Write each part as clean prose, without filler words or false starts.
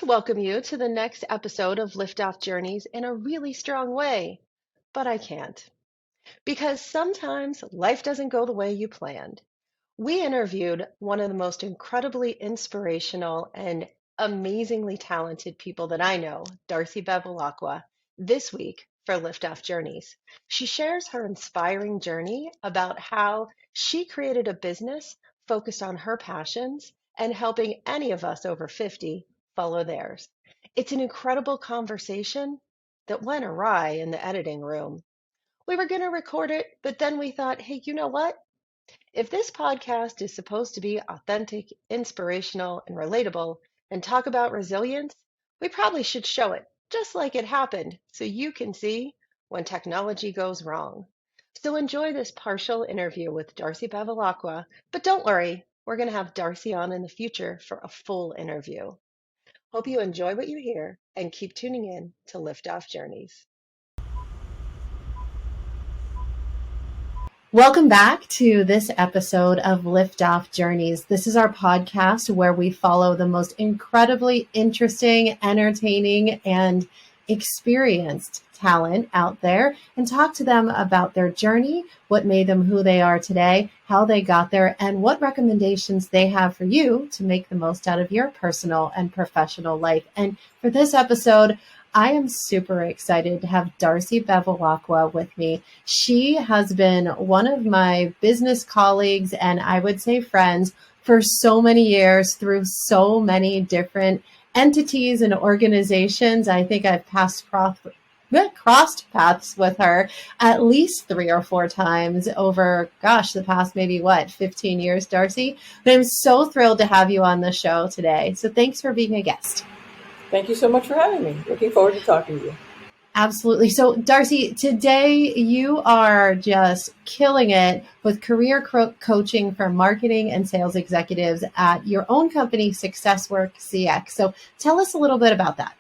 to welcome you to the next episode of Liftoff Journeys in a really strong way, but I can't because sometimes life doesn't go the way you planned. We interviewed one of the most incredibly inspirational and amazingly talented people that I know, Darcy Bevelacqua, this week for Liftoff Journeys. She shares her inspiring journey about how she created a business focused on her passions and helping any of us over 50 follow theirs. It's an incredible conversation that went awry in the editing room. We were going to record it, but then we thought, hey, you know what? If this podcast is supposed to be authentic, inspirational, and relatable and talk about resilience, we probably should show it just like it happened so you can see when technology goes wrong. So enjoy this partial interview with Darcy Bevelacqua, but don't worry, we're going to have Darcy on in the future for a full interview. Hope you enjoy what you hear and keep tuning in to Liftoff Journeys. Welcome back to this episode of Liftoff Journeys. This is our podcast where we follow the most incredibly interesting, entertaining, and experienced talent out there and talk to them about their journey, what made them who they are today, how they got there, and what recommendations they have for you to make the most out of your personal and professional life. And for this episode, I am super excited to have Darcy Bevelacqua with me. She has been one of my business colleagues and I would say friends for so many years through so many different entities and organizations. I think I've crossed paths with her at least 3 or 4 times over, the past maybe 15 years, Darcy. But I'm so thrilled to have you on the show today. So thanks for being a guest. Thank you so much for having me. Looking forward to talking to you. Absolutely. So, Darcy, today you are just killing it with career coaching for marketing and sales executives at your own company, SuccessWorks CX. So tell us a little bit about that.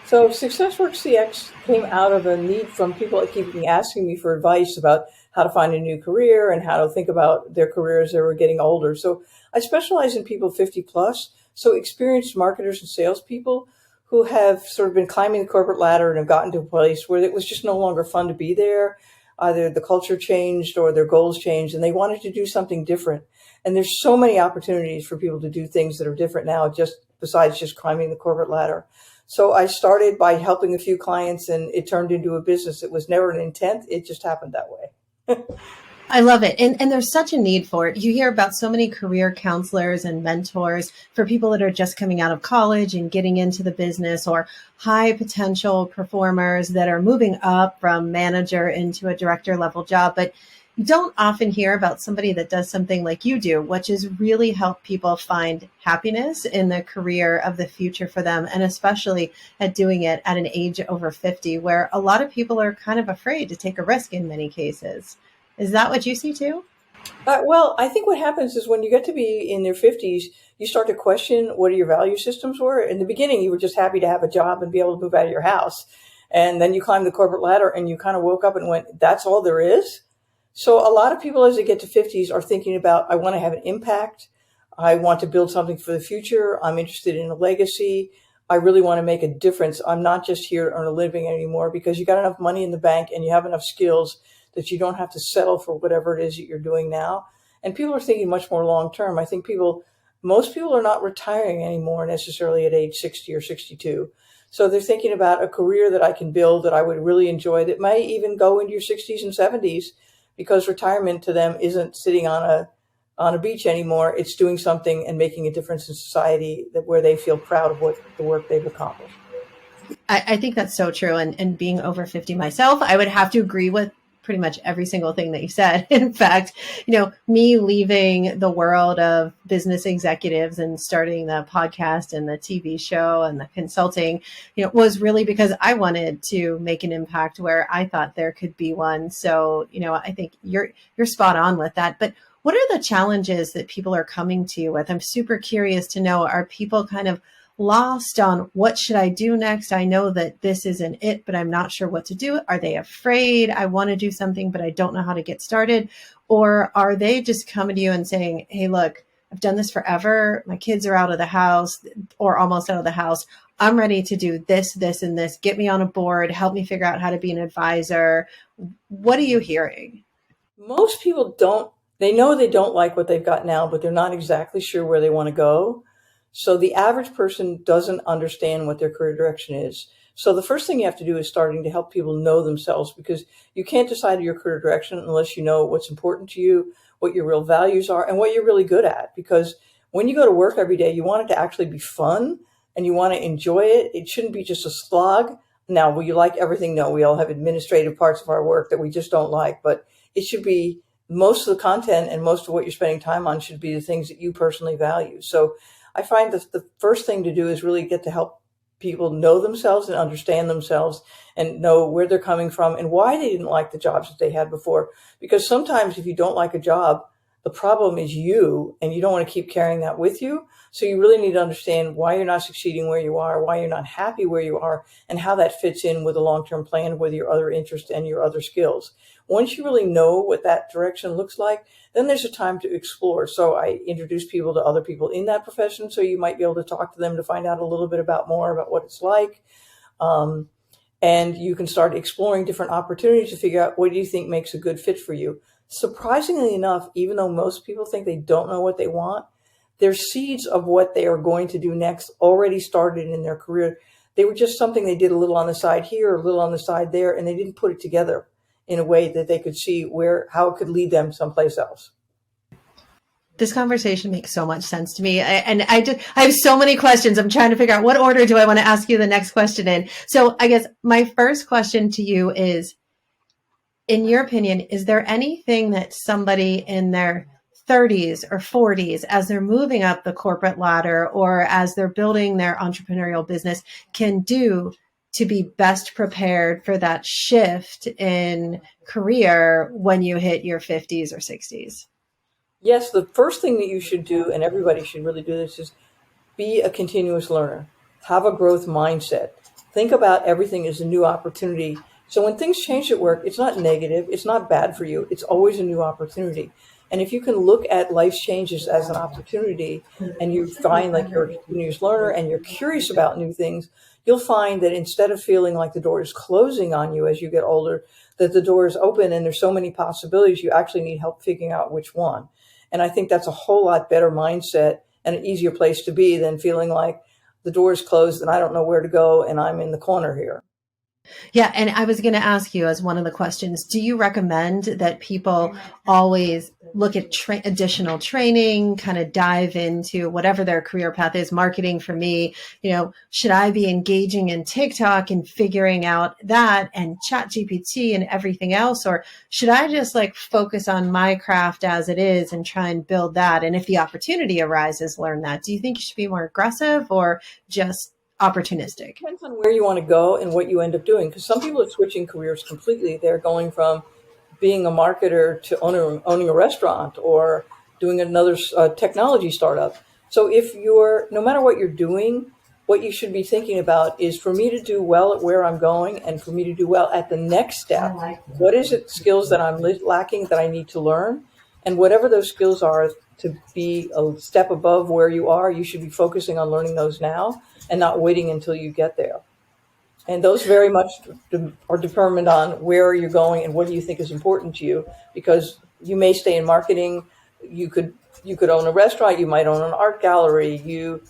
So SuccessWorks CX came out of a need from people that keep asking me for advice about how to find a new career and how to think about their careers as they were getting older. So I specialize in people 50 plus. So experienced marketers and salespeople who have sort of been climbing the corporate ladder and have gotten to a place where it was just no longer fun to be there. Either the culture changed or their goals changed and they wanted to do something different. And there's so many opportunities for people to do things that are different now, just besides just climbing the corporate ladder. So I started by helping a few clients and it turned into a business. It was never an intent. It just happened that way. I love it. And there's such a need for it. You hear about so many career counselors and mentors for people that are just coming out of college and getting into the business, or high potential performers that are moving up from manager into a director level job. But you don't often hear about somebody that does something like you do, which is really help people find happiness in the career of the future for them. And especially at doing it at an age over 50, where a lot of people are kind of afraid to take a risk in many cases. Is that what you see too? Well, I think what happens is when you get to be in your 50s, you start to question what your value systems were. In the beginning, you were just happy to have a job and be able to move out of your house. And then you climbed the corporate ladder and you kind of woke up and went, that's all there is? So a lot of people as they get to 50s are thinking about, I want to have an impact. I want to build something for the future. I'm interested in a legacy. I really want to make a difference. I'm not just here to earn a living anymore, because you got enough money in the bank and you have enough skills that you don't have to settle for whatever it is that you're doing now. And people are thinking much more long term. I think most people are not retiring anymore necessarily at age 60 or 62. So they're thinking about a career that I can build that I would really enjoy, that may even go into your 60s and 70s, because retirement to them isn't sitting on a beach anymore. It's doing something and making a difference in society where they feel proud of the work they've accomplished. I think that's so true. And being over 50 myself, I would have to agree with pretty much every single thing that you said. In fact, me leaving the world of business executives and starting the podcast and the TV show and the consulting, was really because I wanted to make an impact where I thought there could be one. So, I think you're spot on with that. But what are the challenges that people are coming to you with? I'm super curious to know, are people kind of lost on what should I do next? I know that this isn't it, but I'm not sure what to do. Are they afraid? I want to do something, but I don't know how to get started. Or are they just coming to you and saying, hey, look, I've done this forever. My kids are out of the house or almost out of the house. I'm ready to do this, this, and this. Get me on a board. Help me figure out how to be an advisor. What are you hearing? Most people don't, they know they don't like what they've got now, but they're not exactly sure where they want to go. So the average person doesn't understand what their career direction is. So the first thing you have to do is starting to help people know themselves, because you can't decide your career direction unless you know what's important to you, what your real values are, and what you're really good at. Because when you go to work every day, you want it to actually be fun and you want to enjoy it. It shouldn't be just a slog. Now, will you like everything? No, we all have administrative parts of our work that we just don't like, but it should be most of the content and most of what you're spending time on should be the things that you personally value. So I find that the first thing to do is really get to help people know themselves and understand themselves and know where they're coming from and why they didn't like the jobs that they had before. Because sometimes if you don't like a job, the problem is you, and you don't want to keep carrying that with you. So you really need to understand why you're not succeeding where you are, why you're not happy where you are, and how that fits in with a long-term plan with your other interests and your other skills. Once you really know what that direction looks like, then there's a time to explore. So I introduce people to other people in that profession, so you might be able to talk to them to find out a little bit more about what it's like. And you can start exploring different opportunities to figure out what do you think makes a good fit for you. Surprisingly enough, even though most people think they don't know what they want, there's seeds of what they are going to do next already started in their career. They were just something they did a little on the side here, a little on the side there, and they didn't put it together in a way that they could see how it could lead them someplace else. This conversation makes so much sense to me. I have so many questions. I'm trying to figure out what order do I want to ask you the next question in. So I guess my first question to you is, in your opinion, is there anything that somebody in their 30s or 40s, as they're moving up the corporate ladder or as they're building their entrepreneurial business, can do to be best prepared for that shift in career when you hit your 50s or 60s? Yes, the first thing that you should do, and everybody should really do this, is be a continuous learner. Have a growth mindset. Think about everything as a new opportunity. So when things change at work, it's not negative. It's not bad for you. It's always a new opportunity. And if you can look at life's changes as an opportunity, and you find like you're a continuous learner and you're curious about new things, you'll find that instead of feeling like the door is closing on you as you get older, that the door is open and there's so many possibilities, you actually need help figuring out which one. And I think that's a whole lot better mindset and an easier place to be than feeling like the door is closed and I don't know where to go and I'm in the corner here. Yeah. And I was going to ask you as one of the questions, do you recommend that people always look at additional training, kind of dive into whatever their career path is? Marketing for me, should I be engaging in TikTok and figuring out that and ChatGPT and everything else? Or should I just focus on my craft as it is and try and build that? And if the opportunity arises, learn that. Do you think you should be more aggressive or just opportunistic? It depends on where you want to go and what you end up doing. Because some people are switching careers completely. They're going from being a marketer to owning a restaurant or doing another technology startup. So no matter what you're doing, what you should be thinking about is, for me to do well at where I'm going and for me to do well at the next step, what is it skills that I'm lacking that I need to learn? And whatever those skills are, to be a step above where you are, you should be focusing on learning those now and not waiting until you get there. And those very much are determined on where you're going and what do you think is important to you, because you may stay in marketing. You could own a restaurant. You might own an art gallery. You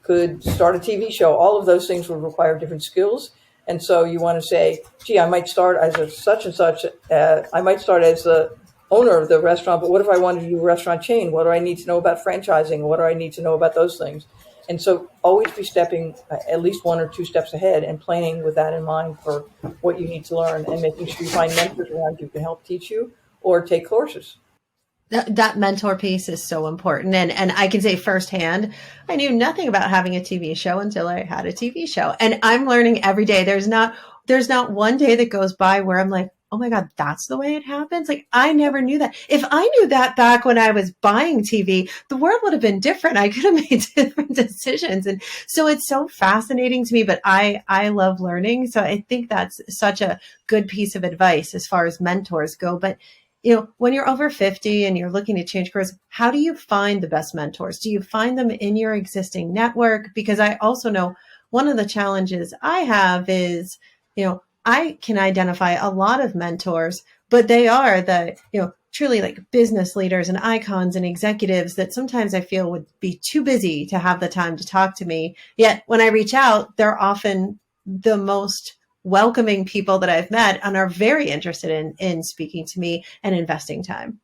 could start a TV show. All of those things would require different skills. And so you want to say, gee, I might start as a such and such. I might start as the owner of the restaurant, but what if I wanted to do a restaurant chain? What do I need to know about franchising? What do I need to know about those things? And so always be stepping at least one or two steps ahead and planning with that in mind for what you need to learn, and making sure you find mentors around you who can help teach you or take courses. That mentor piece is so important. And I can say firsthand, I knew nothing about having a TV show until I had a TV show. And I'm learning every day. There's not one day that goes by where I'm like, oh my God, that's the way it happens. I never knew that. If I knew that back when I was buying TV, the world would have been different. I could have made different decisions. And so it's so fascinating to me, but I love learning. So I think that's such a good piece of advice as far as mentors go. But when you're over 50 and you're looking to change careers, how do you find the best mentors? Do you find them in your existing network? Because I also know one of the challenges I have is, I can identify a lot of mentors, but they are the, truly like business leaders and icons and executives that sometimes I feel would be too busy to have the time to talk to me. Yet when I reach out, they're often the most welcoming people that I've met and are very interested in speaking to me and investing time.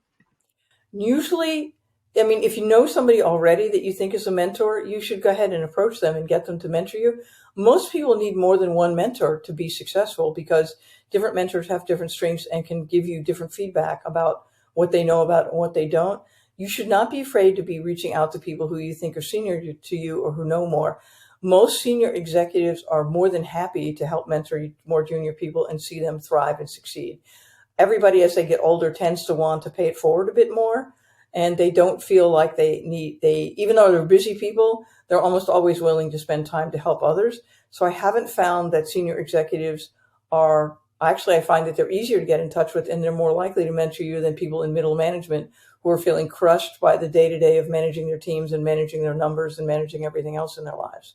Usually, I mean, if you know somebody already that you think is a mentor, you should go ahead and approach them and get them to mentor you. Most people need more than one mentor to be successful because different mentors have different strengths and can give you different feedback about what they know about and what they don't. You should not be afraid to be reaching out to people who you think are senior to you or who know more. Most senior executives are more than happy to help mentor more junior people and see them thrive and succeed. Everybody, as they get older, tends to want to pay it forward a bit more, and they don't feel like even though they're busy people, they're almost always willing to spend time to help others. So I haven't found that senior executives I find that they're easier to get in touch with and they're more likely to mentor you than people in middle management who are feeling crushed by the day-to-day of managing their teams and managing their numbers and managing everything else in their lives.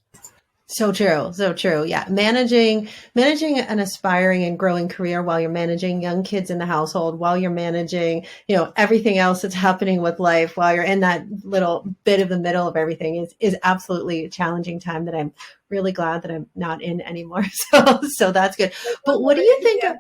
So true. So true. Yeah. Managing an aspiring and growing career while you're managing young kids in the household, while you're managing, everything else that's happening with life, while you're in that little bit of the middle of everything is absolutely a challenging time that I'm really glad that I'm not in anymore. So that's good. But what do you think of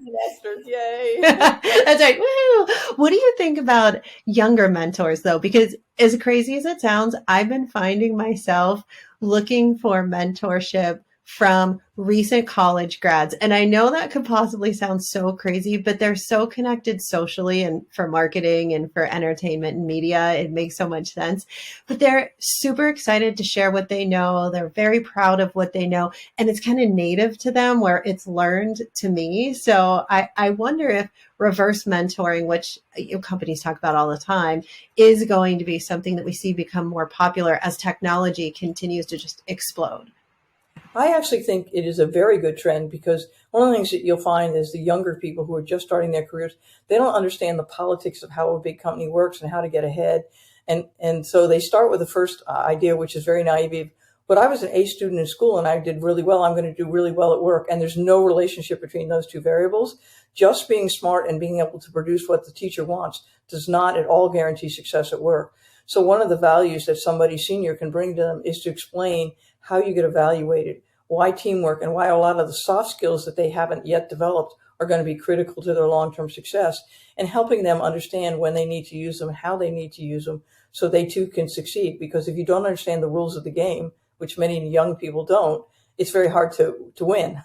Yay. That's right. Woo! What do you think about younger mentors though? Because as crazy as it sounds, I've been finding myself looking for mentorship from recent college grads. And I know that could possibly sound so crazy, but they're so connected socially and for marketing and for entertainment and media. It makes so much sense. But they're super excited to share what they know. They're very proud of what they know. And it's kind of native to them where it's learned to me. So I wonder if reverse mentoring, which companies talk about all the time, is going to be something that we see become more popular as technology continues to just explode. I actually think it is a very good trend because one of the things that you'll find is the younger people who are just starting their careers, they don't understand the politics of how a big company works and how to get ahead. And so they start with the first idea, which is very naive. But I was an A student in school and I did really well. I'm going to do really well at work. And there's no relationship between those two variables. Just being smart and being able to produce what the teacher wants does not at all guarantee success at work. So one of the values that somebody senior can bring to them is to explain how you get evaluated, why teamwork, and why a lot of the soft skills that they haven't yet developed are going to be critical to their long-term success, and helping them understand when they need to use them and how they need to use them so they too can succeed. Because if you don't understand the rules of the game, which many young people don't, it's very hard to win.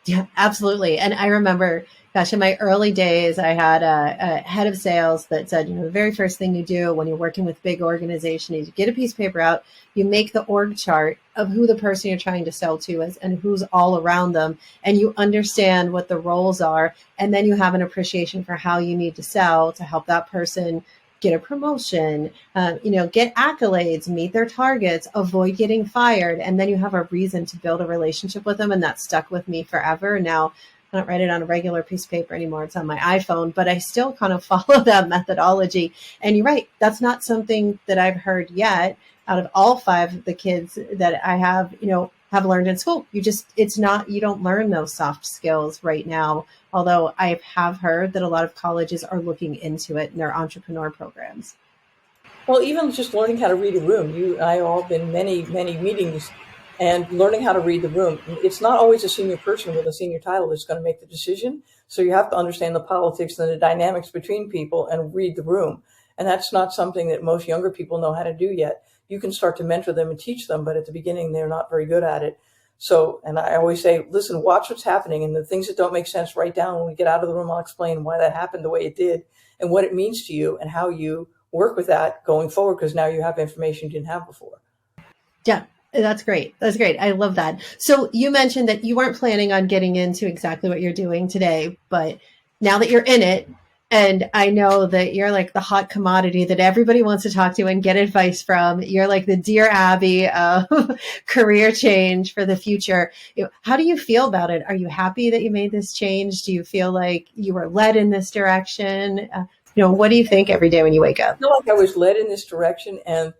Yeah, absolutely. And I remember, gosh, in my early days, I had a head of sales that said, the very first thing you do when you're working with big organization is you get a piece of paper out, you make the org chart of who the person you're trying to sell to is and who's all around them, and you understand what the roles are, and then you have an appreciation for how you need to sell to help that person get a promotion, get accolades, meet their targets, avoid getting fired. And then you have a reason to build a relationship with them. And that stuck with me forever. Now, I don't write it on a regular piece of paper anymore. It's on my iPhone, but I still kind of follow that methodology. And you're right. That's not something that I've heard yet out of all 5 of the kids that I have, have learned in school. You don't learn those soft skills right now. Although I have heard that a lot of colleges are looking into it in their entrepreneur programs. Well, even just learning how to read a room. You and I have all been many, many meetings and learning how to read the room. It's not always a senior person with a senior title that's going to make the decision. So you have to understand the politics and the dynamics between people and read the room. And that's not something that most younger people know how to do yet. You can start to mentor them and teach them, but at the beginning, they're not very good at it. So, and I always say, listen, watch what's happening, and the things that don't make sense, write down. When we get out of the room, I'll explain why that happened the way it did and what it means to you and how you work with that going forward, because now you have information you didn't have before. Yeah, that's great. That's great. I love that. So you mentioned that you weren't planning on getting into exactly what you're doing today, but now that you're in it, And I know that you're like the hot commodity that everybody wants to talk to and get advice from. You're like the Dear Abby of career change for the future. How do you feel about it? Are you happy that you made this change? Do you feel like you were led in this direction? What do you think every day when you wake up? I feel like I was led in this direction, and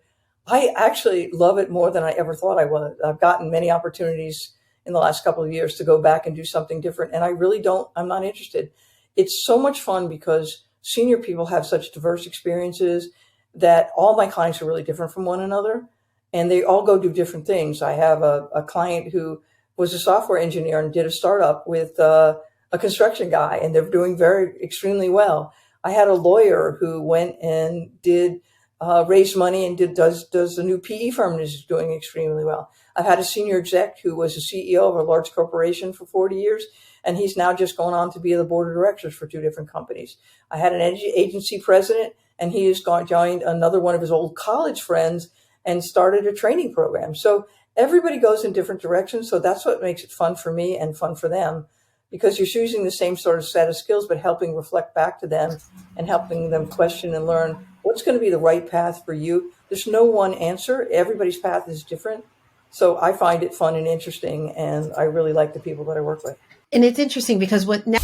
I actually love it more than I ever thought I would. I've gotten many opportunities in the last couple of years to go back and do something different, and I'm not interested. It's so much fun because senior people have such diverse experiences that all my clients are really different from one another, and they all go do different things. I have a client who was a software engineer and did a startup with a construction guy, and they're doing extremely well. I had a lawyer who went and did raise money and does a new PE firm and is doing extremely well. I've had a senior exec who was a CEO of a large corporation for 40 years, and he's now just gone on to be the board of directors for 2 different companies. I had an agency president, and he has joined another one of his old college friends and started a training program. So everybody goes in different directions. So that's what makes it fun for me and fun for them, because you're using the same sort of set of skills, but helping reflect back to them and helping them question and learn what's going to be the right path for you. There's no one answer. Everybody's path is different. So I find it fun and interesting, and I really like the people that I work with. And it's interesting because what now